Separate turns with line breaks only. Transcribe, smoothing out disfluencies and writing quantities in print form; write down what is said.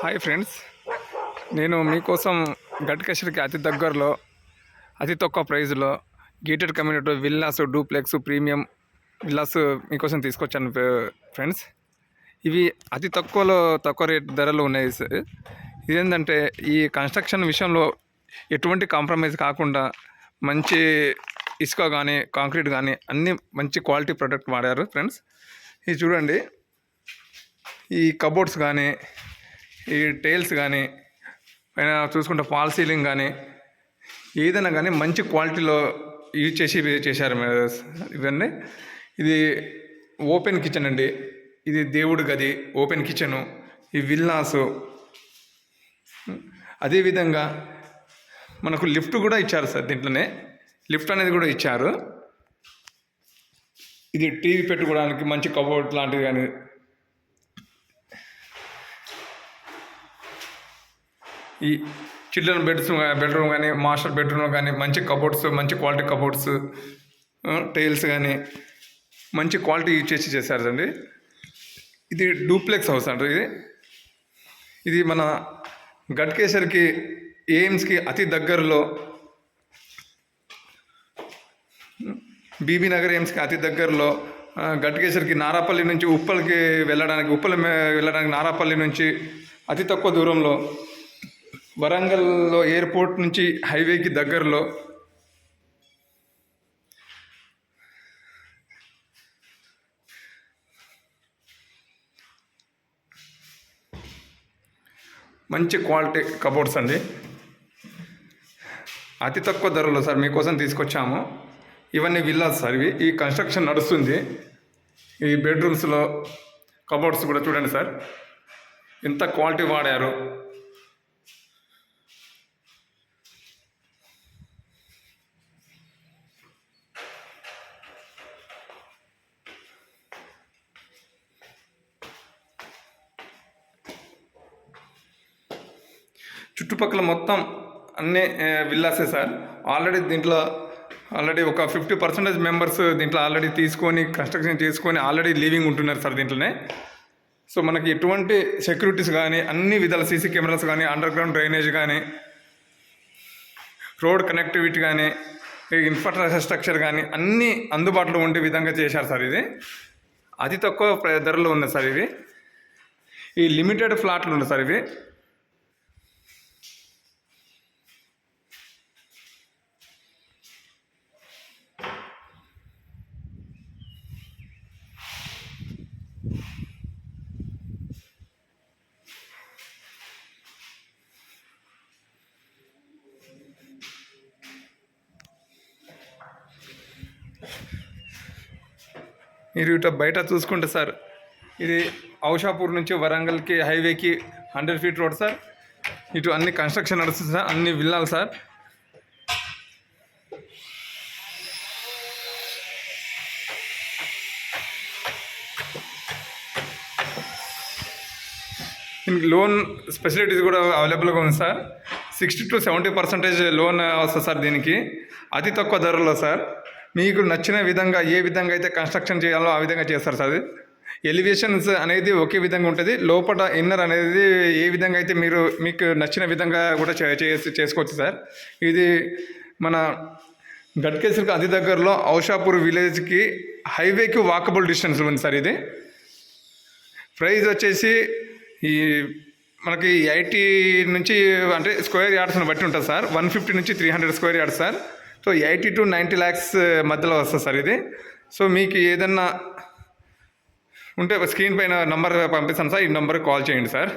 Hi friends, నేను మీకోసం గట్కేశ్వరికి అతి దగ్గరలో అతి తక్కువ ప్రైజ్లో gated community villas duplex premium villas మీకోసం తీసుకొచ్చాను ఫ్రెండ్స్. ఇవి అతి తక్కువ రేట్ ధరలు ఉన్నాయి. ఇదేంటంటే ఈ కన్స్ట్రక్షన్ విషయంలో ఎటువంటి కాంప్రమైజ్ కాకుండా మంచి ఇసుక కానీ కాంక్రీట్ కానీ అన్నీ మంచి క్వాలిటీ ప్రొడక్ట్ వాడారు ఫ్రెండ్స్. ఇది చూడండి, ఈ కబోర్డ్స్ కానీ ఈ టైల్స్ కానీ పైన చూసుకుంటే ఫాల్ సీలింగ్ కానీ ఏదైనా కానీ మంచి క్వాలిటీలో యూజ్ చేశారు ఇవన్నీ. ఇది ఓపెన్ కిచెన్ అండి, ఇది దేవుడి గది ఓపెన్ కిచెను, ఈ విల్లాసు. అదేవిధంగా మనకు లిఫ్ట్ కూడా ఇచ్చారు సార్, దీంట్లోనే లిఫ్ట్ అనేది కూడా ఇచ్చారు. ఇది టీవీ పెట్టుకోవడానికి మంచి కబోర్డ్ లాంటిది కానీ, ఈ చిల్డ్రన్ బెడ్రూమ్ కానీ మాస్టర్ బెడ్రూమ్ కానీ మంచి కబోర్డ్స్, మంచి క్వాలిటీ కబోర్డ్స్, టైల్స్ కానీ మంచి క్వాలిటీ యూజ్ చేశారు అండి. ఇది డూప్లెక్స్ హౌస్ అండి. ఇది మన గట్కేశ్వర్కి ఎయిమ్స్కి అతి దగ్గరలో, బీబీ నగర్ ఎయిమ్స్కి అతి దగ్గరలో, గట్కేశ్వర్కి నారాపల్లి నుంచి ఉప్పల్కి వెళ్ళడానికి నారాపల్లి నుంచి అతి తక్కువ దూరంలో, వరంగల్లో ఎయిర్పోర్ట్ నుంచి హైవేకి దగ్గరలో, మంచి క్వాలిటీ కబోర్డ్స్ అండి, అతి తక్కువ ధరలో సార్ మీకోసం తీసుకొచ్చాము. ఇవన్నీ విల్లాస్ సార్. ఈ కన్స్ట్రక్షన్ నడుస్తుంది. ఈ బెడ్రూమ్స్లో కబోర్డ్స్ కూడా చూడండి సార్, ఎంత క్వాలిటీ వాడారు. చుట్టుపక్కల మొత్తం అన్నీ విల్లాసే సార్. దీంట్లో ఒక 50% మెంబర్స్ దీంట్లో ఆల్రెడీ తీసుకొని కన్స్ట్రక్షన్ చేసుకొని ఆల్రెడీ లీవింగ్ ఉంటున్నారు సార్ దీంట్లోనే. సో మనకి ఎటువంటి సెక్యూరిటీస్ కానీ అన్ని విధాల సీసీ కెమెరాస్ కానీ, అండర్ గ్రౌండ్ డ్రైనేజ్ కానీ, రోడ్ కనెక్టివిటీ కానీ, ఇన్ఫ్రాస్ట్రక్చర్ కానీ అన్నీ అందుబాటులో ఉండే విధంగా చేశారు సార్. ఇది అతి తక్కువ ధరలో ఉన్నాయి సార్. ఈ లిమిటెడ్ ఫ్లాట్లు ఉన్నాయి సార్. మీరు ఇటు బయట చూసుకుంటే సార్, ఇది ఔషాపూర్ నుంచి వరంగల్కి హైవేకి 100 feet రోడ్ సార్. ఇటు అన్ని కన్స్ట్రక్షన్ నడుస్తుంది సార్, అన్ని విల్లాలు సార్. లోన్ ఫెసిలిటీస్ కూడా అవైలబుల్గా ఉంది సార్. 60 to 70% లోన్ వస్తుంది సార్. దీనికి అతి తక్కువ ధరలో సార్. మీకు నచ్చిన విధంగా ఏ విధంగా అయితే కన్స్ట్రక్షన్ చేయాలో ఆ విధంగా చేస్తారు సార్. ఎలివేషన్స్ అనేది ఒకే విధంగా ఉంటుంది, లోపల ఇన్నర్ అనేది ఏ విధంగా అయితే మీకు నచ్చిన విధంగా కూడా చేసుకోవచ్చు సార్. ఇది మన గట్కేశ్వర్కి అతి దగ్గరలో ఔషాపూర్ విలేజ్కి హైవేకి వాకబుల్ డిస్టెన్స్ ఉంది సార్. ఇది ప్రైస్ వచ్చేసి మనకి 80 నుంచి అంటే స్క్వేర్ యార్డ్స్ని బట్టి ఉంటుంది సార్. 150 నుంచి 300 square yards sir. So 80 to 90 lakhs మధ్యలో వస్తుంది సార్ ఇది. సో మీకు ఏదన్నా ఉంటే స్క్రీన్ పైన నంబర్ పంపిస్తాను సార్, ఈ నెంబర్కి కాల్ చేయండి సార్.